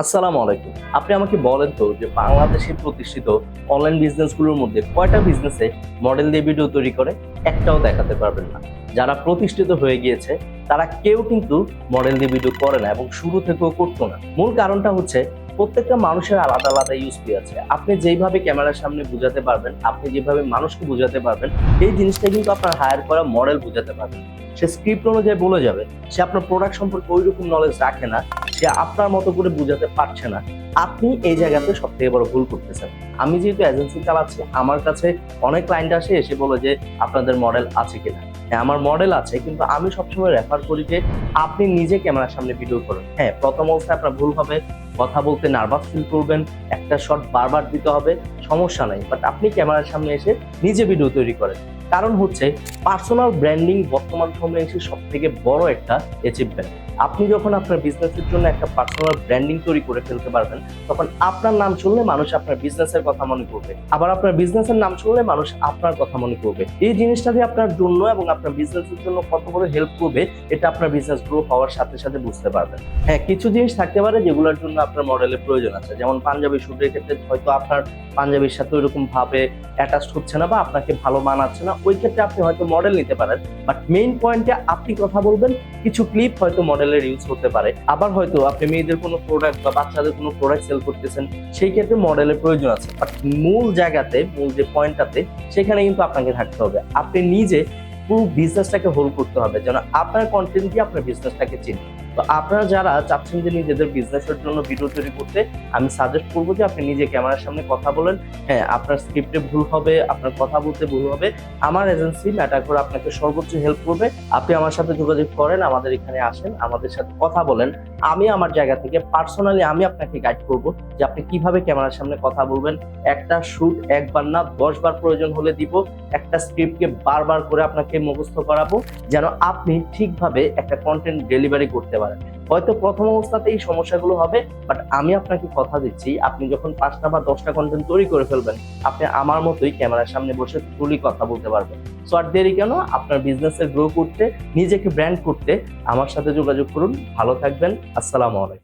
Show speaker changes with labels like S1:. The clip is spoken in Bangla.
S1: আসসালামু আলাইকুম। আপনি আমাকে বলেন তো যে বাংলাদেশে প্রতিষ্ঠিত অনলাইন বিজনেসগুলোর মধ্যে কয়টা বিজনেসে মডেল দিয়ে ভিডিও তৈরি করে? একটাও দেখাতে পারবেন না। যারা প্রতিষ্ঠিত হয়ে গিয়েছে তারা কেউ কিন্তু মডেল দিয়ে ভিডিও করে না এবং শুরু থেকেও করতো না। মূল কারণটা হচ্ছে প্রত্যেকটা মানুষের আলাদা আলাদা ইউএসপি আছে। আপনি যেইভাবে ক্যামেরার সামনে বুঝাতে পারবেন, আপনি যেভাবে মানুষকে বুঝাতে পারবেন, এই জিনিসটা কিন্তু আপনার হায়ার করা মডেল বুঝাতে পারবেন। সে স্ক্রিপ্ট অনুযায়ী বলে যাবে। সে আপনার প্রোডাক্ট সম্পর্কে ওইরকম নলেজ রাখে না। সে আপনার মতো করে বুঝাতে পারছে না। আপনি এই জায়গাতে সবথেকে বড় ভুল করতেছেন। আমি যেহেতু এজেন্সি চালাচ্ছি, আমার কাছে অনেক ক্লায়েন্ট আসে এসে বলে যে আপনাদের মডেল আছে কিনা। হ্যাঁ, আমার মডেল আছে, কিন্তু আমি সবসময় রেফার করি যে আপনি নিজে ক্যামেরার সামনে ভিডিও করুন। হ্যাঁ, প্রথম অবস্থায় আপনার ভুল হবে, কথা বলতে নার্ভাস ফিল করবেন, একটা শট বারবার দিতে হবে, সমস্যা নাই। বাট আপনি ক্যামেরার সামনে এসে নিজে ভিডিও তৈরি করেন। কারণ হচ্ছে পার্সোনাল ব্র্যান্ডিং বর্তমান সময়ে এসে সব থেকে বড় একটা অ্যাচিভমেন্ট। আপনি যখন আপনার বিজনেসের জন্য একটা পার্সোনাল ব্র্যান্ডিং তৈরি করে ফেলতে পারবেন, তখন আপনার নাম শুনলে মানুষ আপনার বিজনেসের কথা মনে করবে, আবার আপনার বিজনেসের নাম শুনলে মানুষ আপনার কথা মনে করবে। এই জিনিসটা যে আপনার জন্য এবং আপনার বিজনেসের জন্য কত বড় হেল্প করবে, এটা আপনার বিজনেস গ্রো হওয়ার সাথে সাথে বুঝতে পারবেন। হ্যাঁ, কিছু জিনিস থাকতে পারে যেগুলোর জন্য আপনার মডেলের প্রয়োজন আছে, যেমন পাঞ্জাবি শুটের ক্ষেত্রে হয়তো আপনার পাঞ্জাবির সাথে ওইরকম ভাবে অ্যাটাচড হচ্ছে না বা আপনাকে ভালো মানাচ্ছে না, ওই ক্ষেত্রে আপনি হয়তো মডেল নিতে পারেন। বাট মেইন পয়েন্টে আপনি কথা বলবেন, কিছু ক্লিপ হয়তো মডেলের ইউজ হতে পারে। আবার হয়তো আপনি মেয়েদের কোনো প্রোডাক্ট বা বাচ্চাদের কোনো প্রোডাক্ট সেল করতেছেন, সেই ক্ষেত্রে মডেলের প্রয়োজন আছে। বাট মূল জায়গাতে, মূল যে পয়েন্টটাতে, সেখানে কিন্তু আপনাকে থাকতে হবে। আপনি নিজে পুরো বিজনেসটাকে হোল্ড করতে হবে, যেন আপনার কন্টেন্ট দিয়ে আপনার বিজনেসটাকে চিনি। তো আপনারা যারা চাচ্ছেন যে নিজেদের বিজনেসের জন্য ভিডিও তৈরি করতে, আমি সাজেস্ট করবো যে আপনি নিজে ক্যামেরার সামনে কথা বলেন। হ্যাঁ, আপনার স্ক্রিপ্টে ভুল হবে, আপনার কথা বলতে ভুল হবে, আমার এজেন্সি ম্যাটার করে আপনাকে সর্বোচ্চ হেল্প করবে। আপনি আমার সাথে যোগাযোগ করেন, আমাদের এখানে আসেন, আমাদের সাথে কথা বলেন। আমি আমার জায়গা থেকে পার্সোনালি আমি আপনাকে গাইড করব যে আপনি কিভাবে ক্যামেরার সামনে কথা বলবেন। একটা শুট একবার না 10 বার প্রয়োজন হলে দিব। একটা স্ক্রিপ্টকে বারবার করে আপনাকে মুখস্থ করাবো, যেন আপনি ঠিকভাবে একটা কন্টেন্ট ডেলিভারি করতে পারেন। হয়তো প্রথম অবস্থাতে এই সমস্যাগুলো হবে, বাট আমি আপনাকে কথা দিচ্ছি, আপনি যখন 5টা বা 10টা কন্টেন্ট তৈরি করে ফেলবেন, আপনি আমার মতোই ক্যামেরার সামনে বসে তুলি কথা বলতে পারবেন। সো আর দেরি কেন, আপনার বিজনেসে গ্রো করতে, নিজেকে ব্র্যান্ড করতে আমার সাথে যোগাযোগ করুন। ভালো থাকবেন। আসসালামু আলাইকুম।